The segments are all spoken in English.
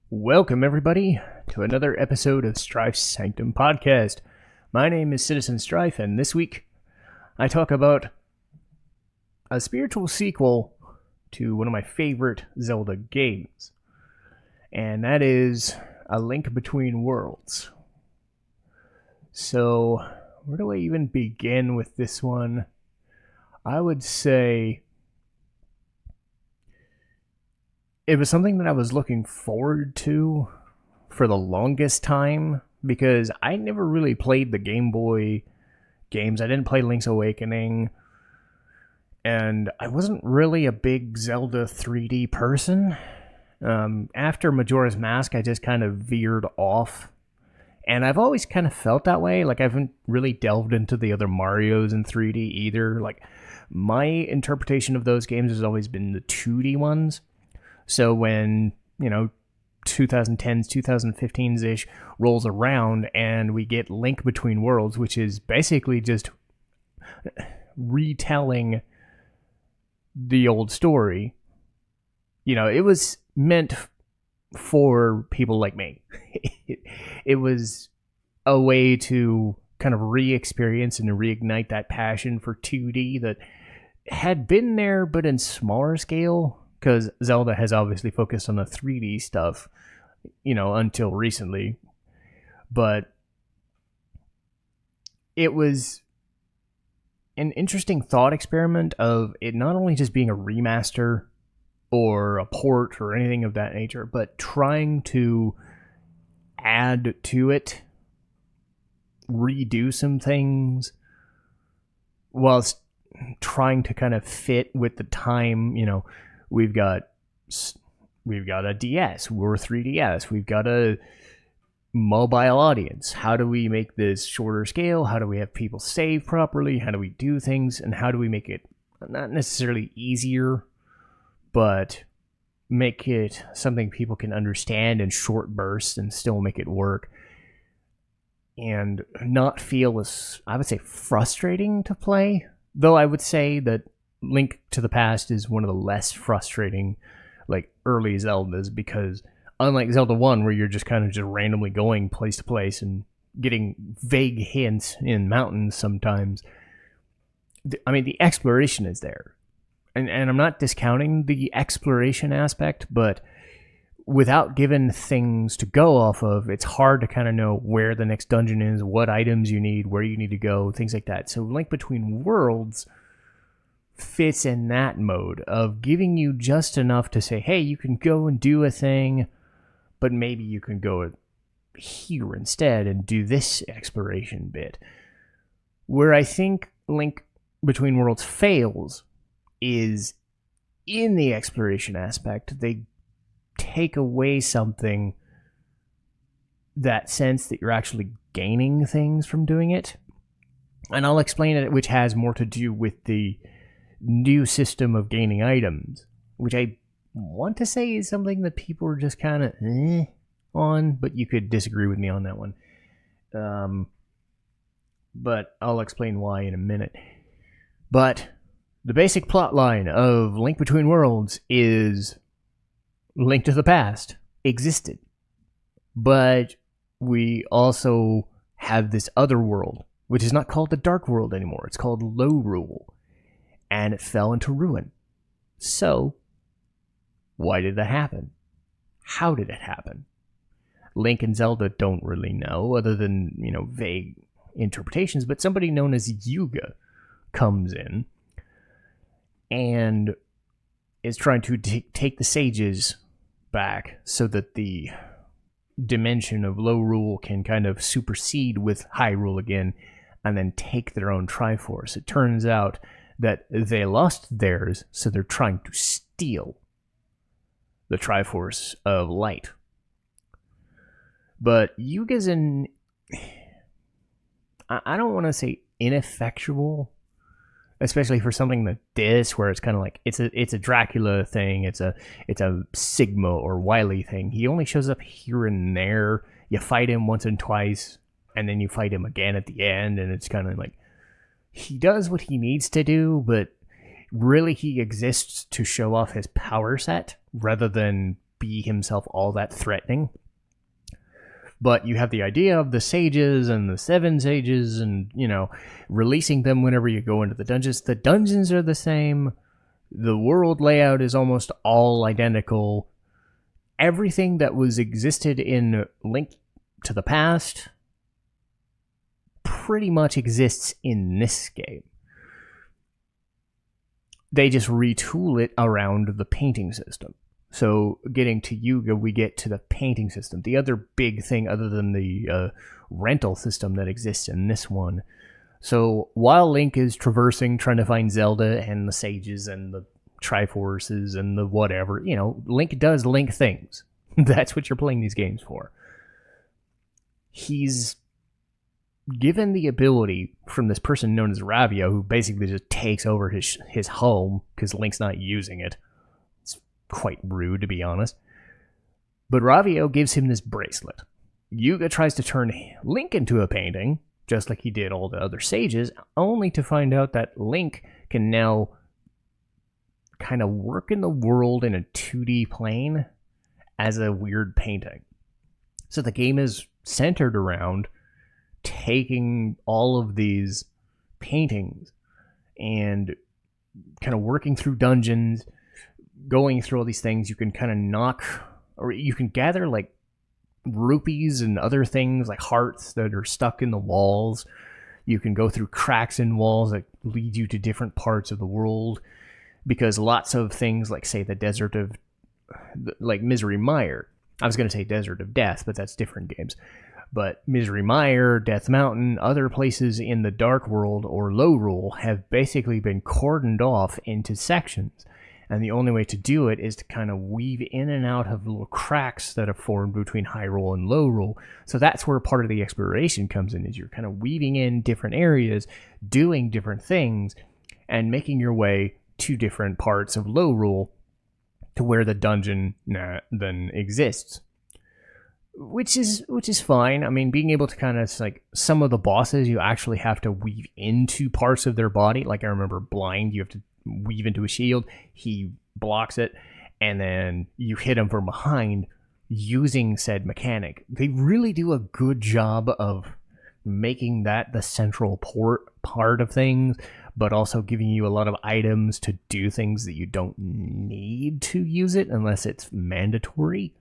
Welcome, everybody, to another episode of Strife's Sanctum podcast. My name is Citizen Strife, and this week I talk about a spiritual sequel to one of my favorite Zelda games, and that is A Link Between Worlds. So, where do I even begin with this one? I would say it was something that I was looking forward to for the longest time because I never really played the Game Boy games. I didn't play Link's Awakening, and I wasn't really a big Zelda 3D person. After Majora's Mask, I just kind of veered off, and I've always kind of felt that way. Like, I haven't really delved into the other Marios in 3D either. Like, my interpretation of those games has always been the 2D ones. So when, 2010s, 2015s-ish rolls around and we get Link Between Worlds, which is basically just retelling the old story, it was meant for people like me. It was a way to kind of re-experience and reignite that passion for 2D that had been there, but in smaller scale. Because Zelda has obviously focused on the 3D stuff, until recently. But it was an interesting thought experiment of it not only just being a remaster or a port or anything of that nature, but trying to add to it, redo some things, whilst trying to kind of fit with the time, We've got a DS, we're 3DS, we've got a mobile audience. How do we make this shorter scale? How do we have people save properly? How do we do things? And how do we make it not necessarily easier, but make it something people can understand in short bursts and still make it work? And not feel as, I would say, frustrating to play. Though I would say that Link to the Past is one of the less frustrating, early Zeldas, because unlike Zelda 1, where you're just kind of just randomly going place to place and getting vague hints in mountains sometimes, the exploration is there. And I'm not discounting the exploration aspect, but without given things to go off of, it's hard to kind of know where the next dungeon is, what items you need, where you need to go, things like that. So Link Between Worlds fits in that mode of giving you just enough to say, hey, you can go and do a thing, but maybe you can go here instead and do this exploration bit. Where I think Link Between Worlds fails is in the exploration aspect. They take away something, that sense that you're actually gaining things from doing it. And I'll explain it, which has more to do with the new system of gaining items, which I want to say is something that people are just kind of on, but you could disagree with me on that one. But I'll explain why in a minute. But the basic plot line of Link Between Worlds is Link to the Past existed, but we also have this other world, which is not called the Dark World anymore. It's called Lorule. And it fell into ruin. So, why did that happen? How did it happen? Link and Zelda don't really know, other than, vague interpretations, but somebody known as Yuga comes in and is trying to take the sages back so that the dimension of Lorule can kind of supersede with Hyrule again and then take their own Triforce. It turns out that they lost theirs, so they're trying to steal the Triforce of Light. But Yuga's I don't want to say ineffectual, especially for something like this, where it's kind of like it's a Dracula thing, it's a Sigma or Wily thing. He only shows up here and there. You fight him once and twice, and then you fight him again at the end, and it's kind of like he does what he needs to do, but really he exists to show off his power set rather than be himself all that threatening. But you have the idea of the sages and the 7 sages and, releasing them whenever you go into the dungeons. The dungeons are the same. The world layout is almost all identical. Everything that was existed in Link to the Past pretty much exists in this game. They just retool it around the painting system. So getting to Yuga, we get to the painting system. The other big thing, other than the rental system that exists in this one. So while Link is traversing, trying to find Zelda and the sages and the Triforces and the whatever, Link does Link things. That's what you're playing these games for. He's given the ability from this person known as Ravio, who basically just takes over his home because Link's not using it. It's quite rude, to be honest. But Ravio gives him this bracelet. Yuga tries to turn Link into a painting, just like he did all the other sages, only to find out that Link can now kind of work in the world in a 2D plane as a weird painting. So the game is centered around taking all of these paintings and kind of working through dungeons, going through all these things. You can kind of knock, or you can gather like rupees and other things like hearts that are stuck in the walls. You can go through cracks in walls that lead you to different parts of the world, because lots of things like, say, the desert of like Misery Mire. I was going to say Desert of Death, but that's different games. But Misery Mire, Death Mountain, other places in the Dark World or Lorule have basically been cordoned off into sections. And the only way to do it is to kind of weave in and out of little cracks that have formed between Hyrule and Lorule. So that's where part of the exploration comes in, is you're kind of weaving in different areas, doing different things, and making your way to different parts of Lorule to where the dungeon then exists. Which is fine. I mean, being able to kind of, like, some of the bosses, you actually have to weave into parts of their body. Like, I remember Blind, you have to weave into a shield. He blocks it, and then you hit him from behind using said mechanic. They really do a good job of making that the central part of things, but also giving you a lot of items to do things that you don't need to use it unless it's mandatory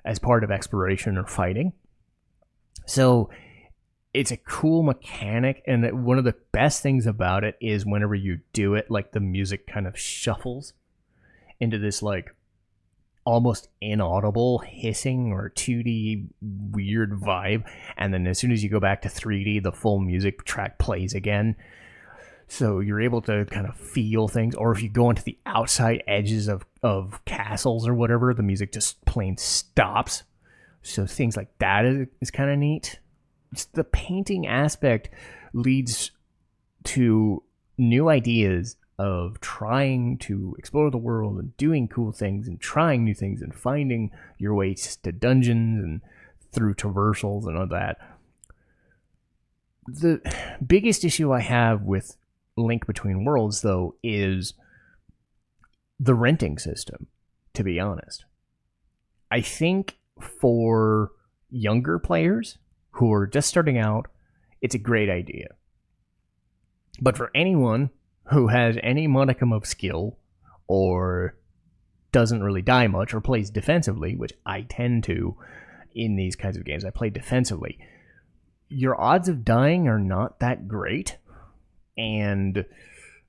as part of exploration or fighting. So it's a cool mechanic, and one of the best things about it is whenever you do it, like, the music kind of shuffles into this, like, almost inaudible hissing or 2D weird vibe, and then as soon as you go back to 3D, the full music track plays again. So you're able to kind of feel things, or if you go into the outside edges of castles or whatever, the music just plain stops. So things like that is kind of neat. It's the painting aspect leads to new ideas of trying to explore the world and doing cool things and trying new things and finding your way to dungeons and through traversals and all that. The biggest issue I have with Link Between Worlds, though, is the renting system, to be honest. I think for younger players who are just starting out, it's a great idea. But for anyone who has any modicum of skill or doesn't really die much or plays defensively, which I tend to in these kinds of games, I play defensively, your odds of dying are not that great. And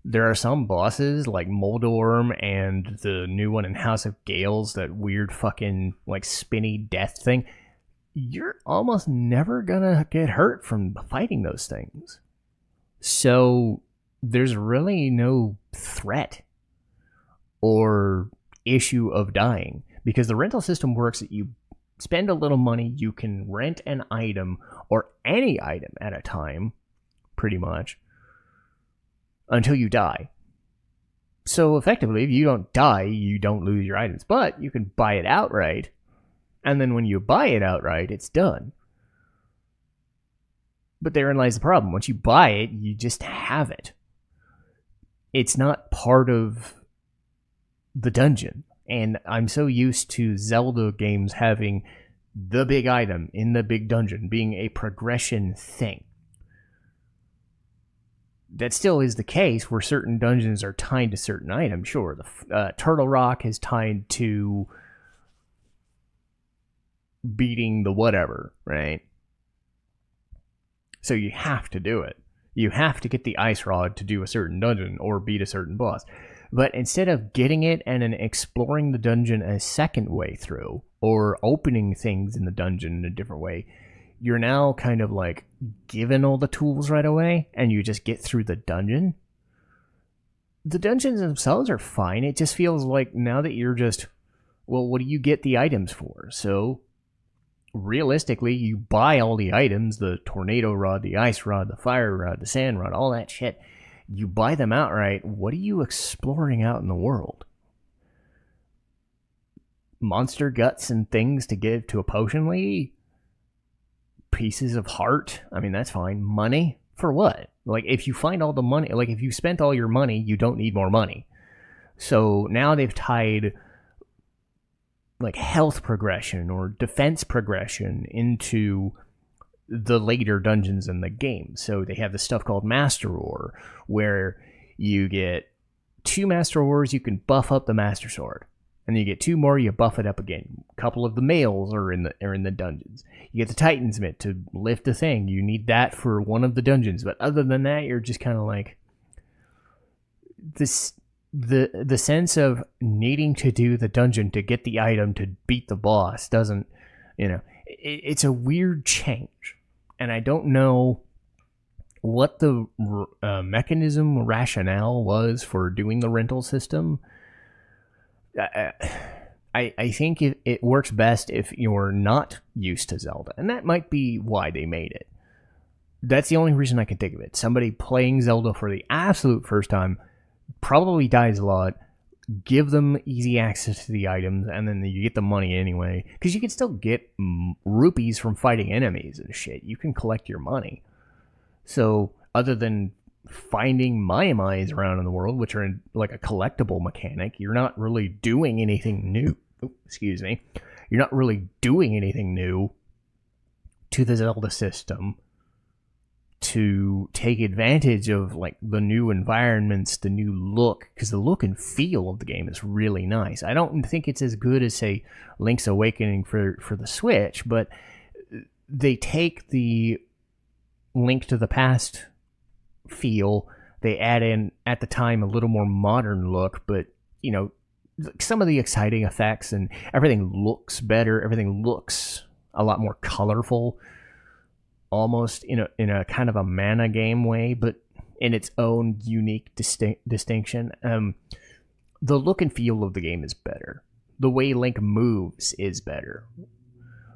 there are some bosses like Moldorm and the new one in House of Gales, that weird fucking like spinny death thing. You're almost never gonna get hurt from fighting those things. So there's really no threat or issue of dying, because the rental system works that you spend a little money, you can rent an item or any item at a time, pretty much, until you die. So effectively, if you don't die, you don't lose your items, but you can buy it outright, and then when you buy it outright, it's done. But therein lies the problem. Once you buy it, you just have it. It's not part of the dungeon. And I'm so used to Zelda games having the big item in the big dungeon being a progression thing. That still is the case where certain dungeons are tied to certain items. Sure, the Turtle Rock is tied to beating the whatever, right? So you have to do it. You have to get the ice rod to do a certain dungeon or beat a certain boss. But instead of getting it and then exploring the dungeon a second way through, or opening things in the dungeon in a different way, you're now kind of like given all the tools right away, and you just get through the dungeon. The dungeons themselves are fine. It just feels like now that you're just, well, what do you get the items for? So realistically, you buy all the items, the tornado rod, the ice rod, the fire rod, the sand rod, all that shit. You buy them outright. What are you exploring out in the world? Monster guts and things to give to a potion lady? Pieces of heart? I mean, that's fine. Money? For what? Like, if you find all the money, like, if you spent all your money, you don't need more money. So now they've tied like health progression or defense progression into the later dungeons in the game. So they have this stuff called Master Ore, where you get 2 Master Ores, you can buff up the Master Sword. And you get 2 more, you buff it up again. A couple of the males are in the dungeons. You get the Titan's Mitt to lift the thing. You need that for one of the dungeons. But other than that, you're just kind of like, this, the sense of needing to do the dungeon to get the item to beat the boss doesn't, it's a weird change. And I don't know what the mechanism rationale was for doing the rental system. I think it works best if you're not used to Zelda. And that might be why they made it. That's the only reason I can think of it. Somebody playing Zelda for the absolute first time probably dies a lot. Give them easy access to the items, and then you get the money anyway. Because you can still get rupees from fighting enemies and shit. You can collect your money. So, other than finding Mai-Mais around in the world, which are in like a collectible mechanic, you're not really doing anything new. Excuse me. You're not really doing anything new to the Zelda system to take advantage of like the new environments, the new look, because the look and feel of the game is really nice. I don't think it's as good as, say, Link's Awakening for the Switch, but they take the Link to the Past feel, they add in at the time a little more modern look, but some of the exciting effects and everything looks better, everything looks a lot more colorful, almost in a kind of a mana game way, but in its own unique distinction. The look and feel of the game is better. The way Link moves is better.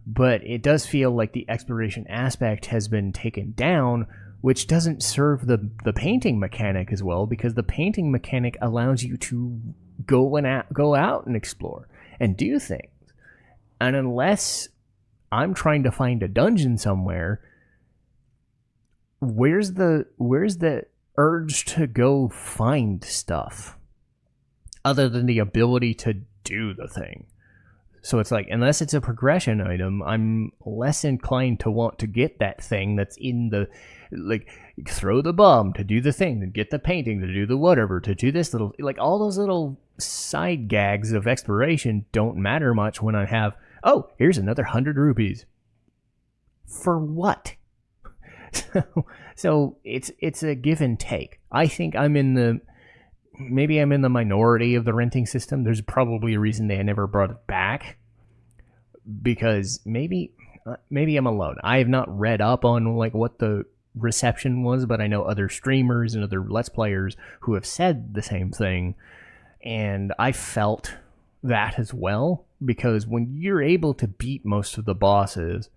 But it does feel like the exploration aspect has been taken down, which doesn't serve the painting mechanic as well, because the painting mechanic allows you to go out and explore and do things. And unless I'm trying to find a dungeon somewhere, where's the urge to go find stuff other than the ability to do the thing? So it's like, unless it's a progression item, I'm less inclined to want to get that thing that's in the, like, throw the bomb to do the thing, and get the painting to do the whatever, to do this little, like, all those little side gags of exploration don't matter much when I have, oh, here's another 100 rupees. For what? So it's a give and take. I think maybe I'm in the minority of the renting system. There's probably a reason they never brought it back, because maybe I'm alone. I have not read up on like what the reception was, but I know other streamers and other Let's Players who have said the same thing, and I felt that as well, because when you're able to beat most of the bosses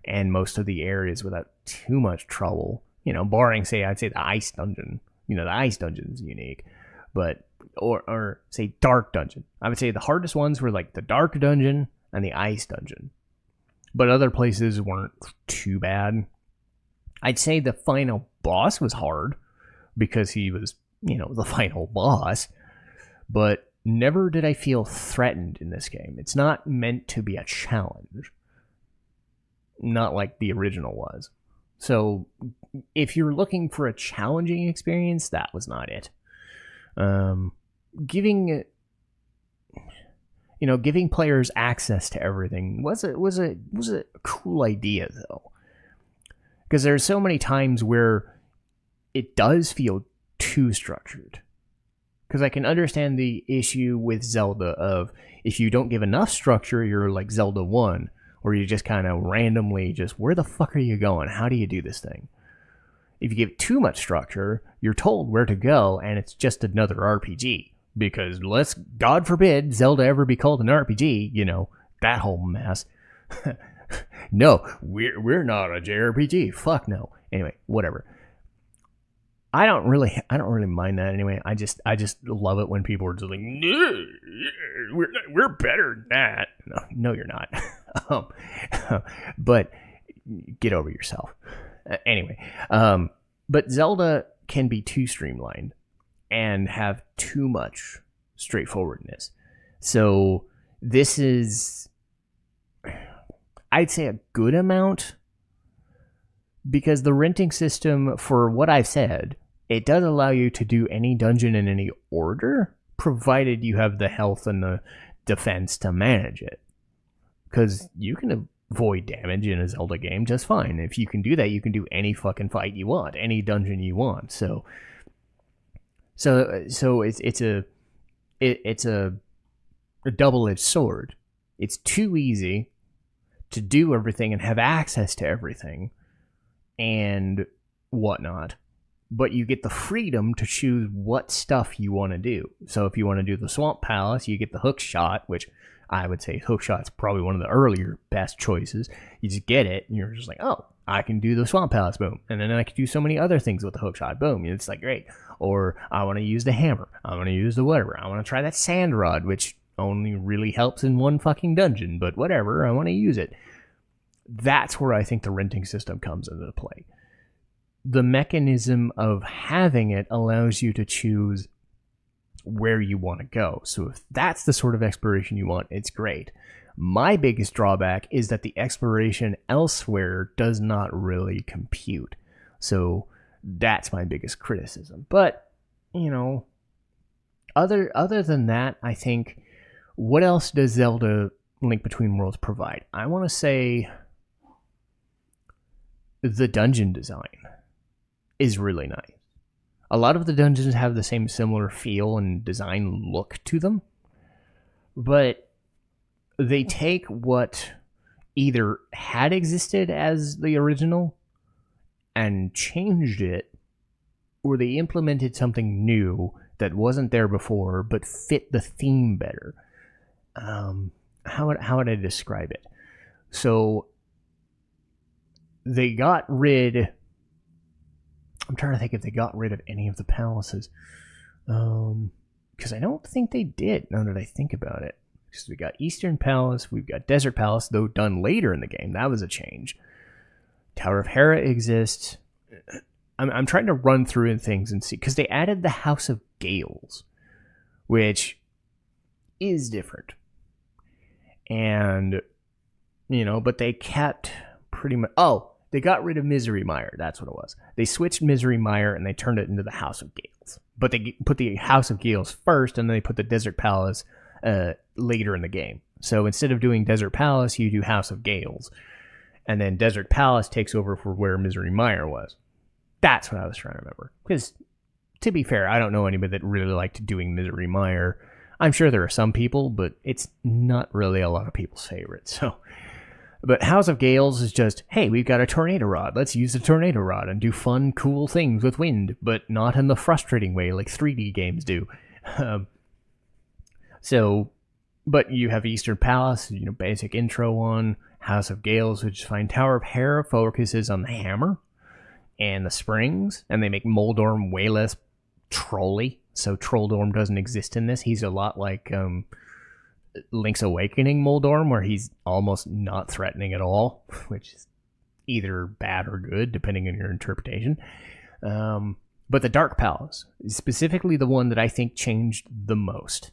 and most of the areas without too much trouble, barring, I'd say the ice dungeon. The ice dungeon is unique. But, or say dark dungeon. I would say the hardest ones were like the dark dungeon and the ice dungeon. But other places weren't too bad. I'd say the final boss was hard because he was, the final boss. But never did I feel threatened in this game. It's not meant to be a challenge. Not like the original was. So if you're looking for a challenging experience, that was not it. Giving players access to everything was a cool idea, though. Because there's so many times where it does feel too structured. Because I can understand the issue with Zelda of if you don't give enough structure, you're like Zelda 1, or you just kind of randomly just, where the fuck are you going? How do you do this thing? If you give too much structure, you're told where to go, and it's just another RPG. Because God forbid, Zelda ever be called an RPG, that whole mess. No, we're not a JRPG. Fuck no. Anyway, whatever. I don't really mind that anyway. I just love it when people are just like, no, we're better than that. No, you're not. But get over yourself. Anyway, but Zelda can be too streamlined and have too much straightforwardness. So this is, I'd say, a good amount, because the renting system, for what I've said, it does allow you to do any dungeon in any order, provided you have the health and the defense to manage it. Because you can avoid damage in a Zelda game just fine. If you can do that, you can do any fucking fight you want, any dungeon you want. So it's a double-edged sword. It's too easy to do everything and have access to everything and whatnot, but you get the freedom to choose what stuff you want to do. So if you want to do the Swamp Palace, you get the hook shot, which I would say hook shot's probably one of the earlier best choices. You just get it, and you're just like, oh, I can do the Swamp Palace, boom. And then I can do so many other things with the hook shot, boom. It's like, great. Or I want to use the hammer. I want to use the whatever. I want to try that sand rod, which only really helps in one fucking dungeon, but whatever, I want to use it. That's where I think the renting system comes into play. The mechanism of having it allows you to choose where you want to go. So if that's the sort of exploration you want, it's great. My biggest drawback is that the exploration elsewhere does not really compute. So that's my biggest criticism. But, other than that, I think, what else does Zelda Link Between Worlds provide? I want to say the dungeon design is really nice. A lot of the dungeons have the same similar feel and design look to them, but they take what either had existed as the original and changed it, or they implemented something new that wasn't there before but fit the theme better. How would I describe it? So they got rid... I'm trying to think if they got rid of any of the palaces. Because I don't think they did, now that I think about it. Because we got Eastern Palace, we've got Desert Palace, though done later in the game. That was a change. Tower of Hera exists. I'm trying to run through things and see. Because they added the House of Gales, which is different. And, but they kept pretty much... Oh! They got rid of Misery Mire. That's what it was. They switched Misery Mire and they turned it into the House of Gales. But they put the House of Gales first, and then they put the Desert Palace later in the game. So instead of doing Desert Palace, you do House of Gales. And then Desert Palace takes over for where Misery Mire was. That's what I was trying to remember. Because, to be fair, I don't know anybody that really liked doing Misery Mire. I'm sure there are some people, but it's not really a lot of people's favorite. But House of Gales is just, hey, we've got a tornado rod. Let's use the tornado rod and do fun, cool things with wind, but not in the frustrating way like 3D games do. But you have Eastern Palace, basic intro one. House of Gales, which is fine. Tower of Hera focuses on the hammer and the springs, and they make Moldorm way less trolly. So Trolldorm doesn't exist in this. He's a lot like... Link's Awakening Moldorm, where he's almost not threatening at all, which is either bad or good, depending on your interpretation. But the Dark Palace is specifically the one that I think changed the most.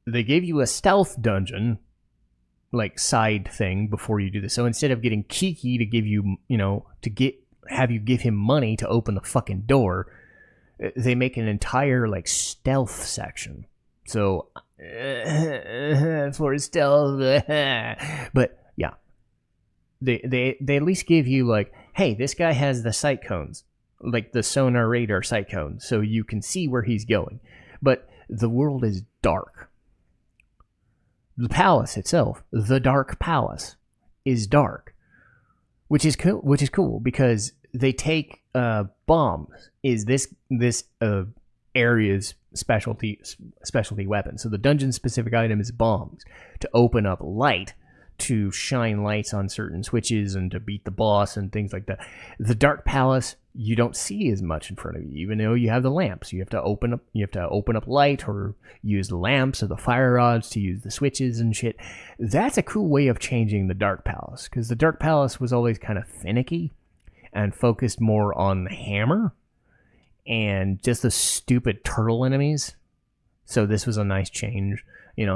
they gave you a stealth dungeon, like side thing before you do this. So instead of getting Kiki to give you, have you give him money to open the fucking door, they make an entire like stealth section. So for stealth, but yeah, they at least give you like, hey, this guy has the sight cones, like the sonar radar sight cones, so you can see where he's going. But the world is dark. The palace itself, the Dark Palace, is dark, which is cool. Which is cool because they take bombs. Is this area's specialty weapon? So the dungeon specific item is bombs to open up light, to shine lights on certain switches and to beat the boss and things like that. The Dark Palace, you don't see as much in front of you, even though you have the lamps. You have to open up light or use the lamps or the fire rods to use the switches and shit. That's a cool way of changing the Dark Palace, because the Dark Palace was always kind of finicky and focused more on the hammer and just the stupid turtle enemies. So this was a nice change.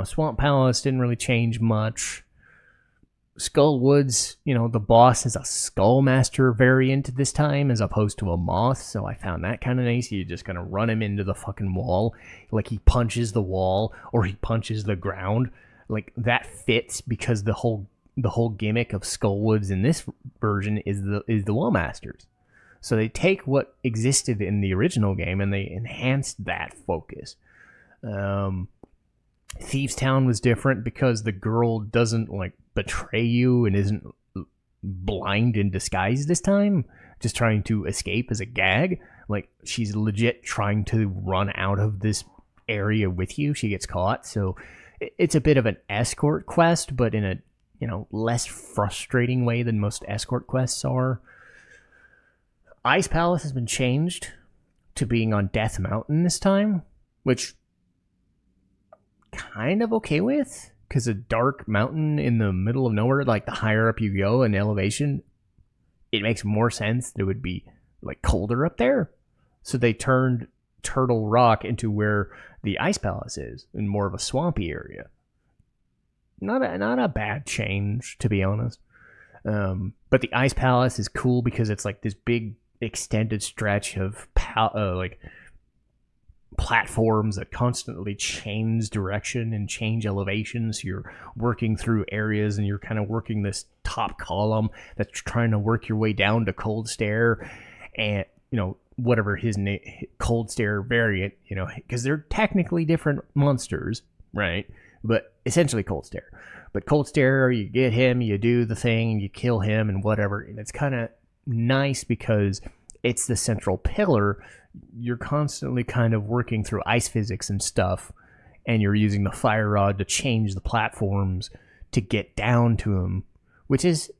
Swamp Palace didn't really change much. Skull Woods, the boss is a Skullmaster variant this time as opposed to a moth, so I found that kind of nice. You just kind of run him into the fucking wall, like he punches the wall or he punches the ground. Like that fits because the whole gimmick of Skull Woods in this version is the Wall Masters. So they take what existed in the original game and they enhanced that focus. Thieves Town was different because the girl doesn't like betray you and isn't blind in disguise this time, just trying to escape as a gag. Like she's legit trying to run out of this area with you. She gets caught, so it's a bit of an escort quest, but in a less frustrating way than most escort quests are. Ice Palace has been changed to being on Death Mountain this time, which kind of okay with, because a dark mountain in the middle of nowhere, like the higher up you go in elevation, it makes more sense that it would be like colder up there. So they turned Turtle Rock into where the Ice Palace is, in more of a swampy area. Not a bad change, to be honest. But the Ice Palace is cool because it's like this big extended stretch of like platforms that constantly change direction and change elevations. You're working through areas and you're kind of working this top column that's trying to work your way down to Cold Stare and whatever his name, Cold Stare variant, because they're technically different monsters, right? But essentially Cold Stare. But Cold Stare, you get him, you do the thing, you kill him and whatever, and it's kind of nice because it's the central pillar. You're constantly kind of working through ice physics and stuff, and you're using the fire rod to change the platforms to get down to him, which is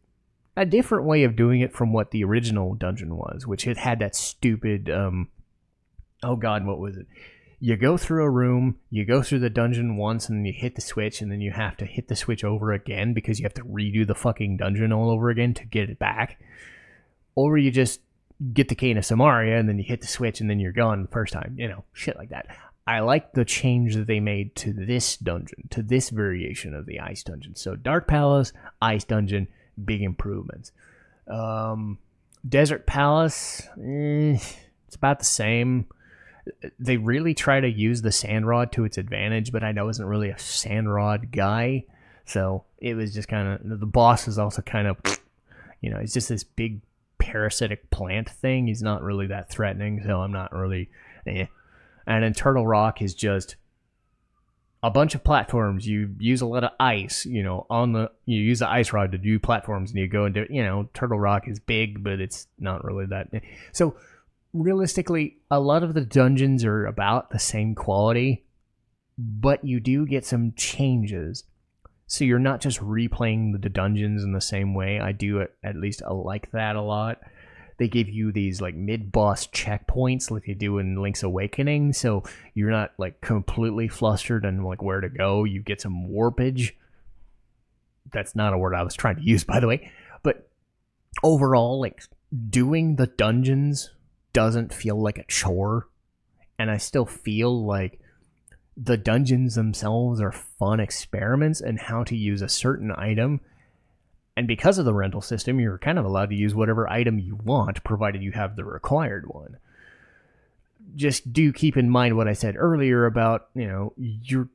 a different way of doing it from what the original dungeon was, which it had that stupid, oh god, what was it? You go through a room, you go through the dungeon once, and then you hit the switch, and then you have to hit the switch over again because you have to redo the fucking dungeon all over again to get it back. Or you just get the Cane of Samaria, and then you hit the switch, and then you're gone the first time. Shit like that. I like the change that they made to this dungeon, to this variation of the Ice Dungeon. So Dark Palace, Ice Dungeon, big improvements. Desert Palace, it's about the same. They really try to use the sand rod to its advantage, but I wasn't really a sand rod guy, so it was just kind of, the boss is also kind of, it's just this big parasitic plant thing. He's not really that threatening, so I'm not really And then Turtle Rock is just a bunch of platforms. You use a lot of ice, you use the ice rod to do platforms, and you go into, Turtle Rock is big, but it's not really that. So realistically, a lot of the dungeons are about the same quality, but you do get some changes. So you're not just replaying the dungeons in the same way. I like that a lot. They give you these like mid-boss checkpoints like they do in Link's Awakening, so you're not like completely flustered and like where to go. You get some warpage. That's not a word I was trying to use, by the way. But overall, like, doing the dungeons doesn't feel like a chore, and I still feel like the dungeons themselves are fun experiments in how to use a certain item. And because of the rental system, you're kind of allowed to use whatever item you want, provided you have the required one. Just do keep in mind what I said earlier about, you're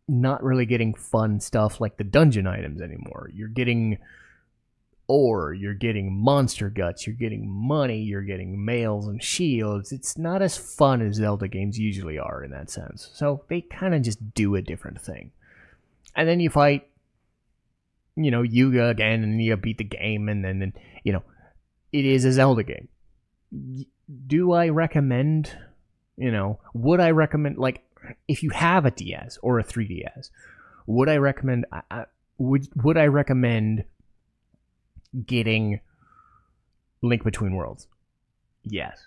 not really getting fun stuff like the dungeon items anymore. You're getting ore, you're getting monster guts, you're getting money, you're getting mails and shields. It's not as fun as Zelda games usually are in that sense. So they kind of just do a different thing. And then you fight, Yuga again, and you beat the game, and then it is a Zelda game. Do I recommend, would I recommend, like, if you have a DS or a 3DS, would I recommend, would I recommend getting Link Between Worlds? Yes.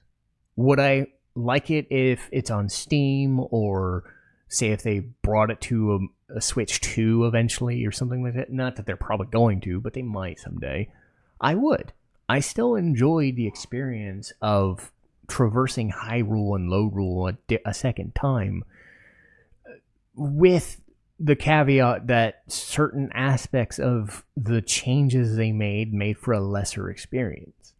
Would I like it if it's on Steam, or say if they brought it to a Switch 2 eventually or something like that? Not that they're probably going to, but they might someday. I would. I still enjoy the experience of traversing Hyrule and Lorule a second time, with the caveat that certain aspects of the changes they made for a lesser experience.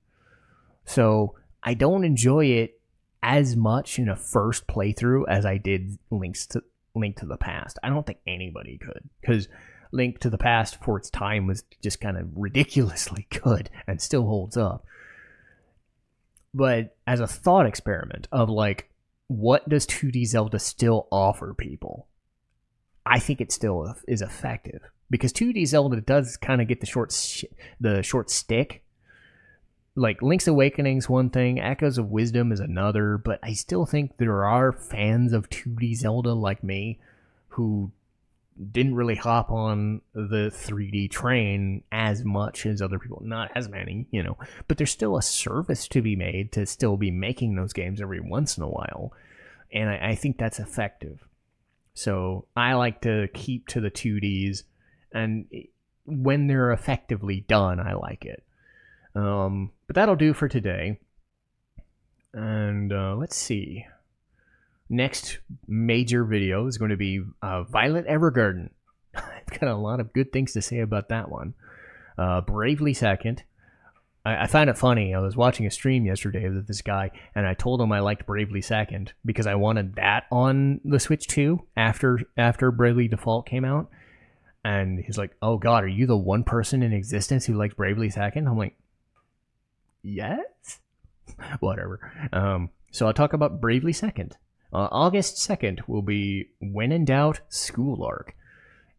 So I don't enjoy it as much in a first playthrough as I did Link to the Past. I don't think anybody could, because Link to the Past for its time was just kind of ridiculously good and still holds up. But as a thought experiment of like, what does 2D Zelda still offer people? I think it still is effective, because 2D Zelda does kind of get the short stick. Like, Link's Awakening's one thing, Echoes of Wisdom is another, but I still think there are fans of 2D Zelda like me who didn't really hop on the 3D train as much as other people. Not as many, but there's still a service to be made to still be making those games every once in a while, and I think that's effective. So I like to keep to the 2Ds, and when they're effectively done, I like it. But that'll do for today. And let's see. Next major video is going to be Violet Evergarden. I've got a lot of good things to say about that one. Bravely Second. I find it funny. I was watching a stream yesterday with this guy, and I told him I liked Bravely Second because I wanted that on the Switch 2 after Bravely Default came out. And he's like, "Oh God, are you the one person in existence who likes Bravely Second?" I'm like, "Yes." Whatever. So I'll talk about Bravely Second. August 2nd will be When in Doubt School Arc.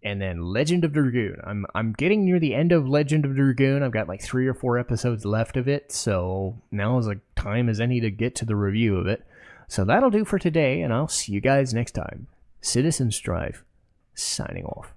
And then Legend of Dragoon. I'm getting near the end of Legend of Dragoon. I've got like 3 or 4 episodes left of it, so now is a time as any to get to the review of it. So that'll do for today, and I'll see you guys next time. Citizen Strife, signing off.